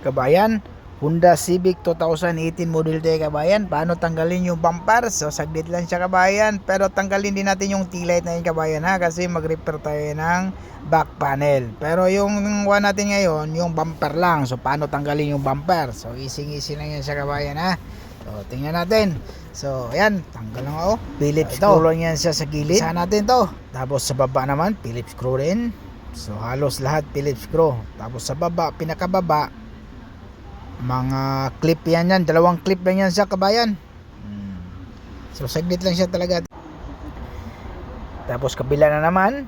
kabayan. Honda Civic 2018 model tayo kabayan. Paano tanggalin yung bumper? So saglit lang siya kabayan, pero tanggalin din natin yung tail light na yun kabayan ha, kasi mag-repair tayo ng back panel. Pero yung one natin ngayon, yung bumper lang. So paano tanggalin yung bumper? So easy lang yan siya kabayan ha. So tingnan natin. So ayan, tanggal lang ako. Phillips screw lang yan siya sa gilid. Isa natin to. Tapos sa baba naman, Phillips screw rin. So halos lahat Phillips screw. Tapos sa baba, pinakababa, mga clip yan, dalawang clip lang yan siya kabayan. So saglit lang siya talaga. Tapos kabila na naman,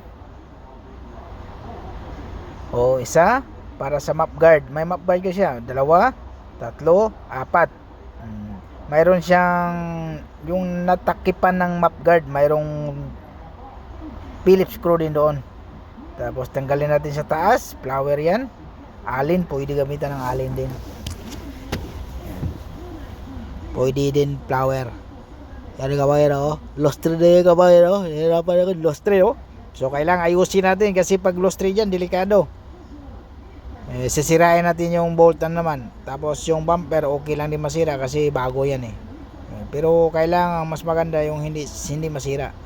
isa para sa map guard. May map guard ko siya, 2, 3, 4. Mayroon siyang yung natakipan ng map guard, mayroong Phillips screw din doon. Tapos tanggalin natin sa taas, flower yan. Alin, pwede gamitan ng alin din. Pwede din flower. Yan kabayan oh. Lustre na yung kabayan oh. Hirapan ako lustre oh. So kailangan ayusin natin kasi pag lustre dyan, delikado. Sisirain natin yung boltan naman. Tapos yung bumper okay lang din masira kasi bago yan eh. Pero kailangan mas maganda yung hindi masira.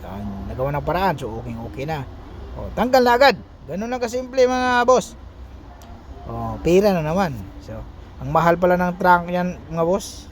Nagawa ng paraan, so okay na. Tanggal na agad. Ganun lang kasimple mga boss. Pira na naman. So ang mahal pala ng trunk yan mga boss.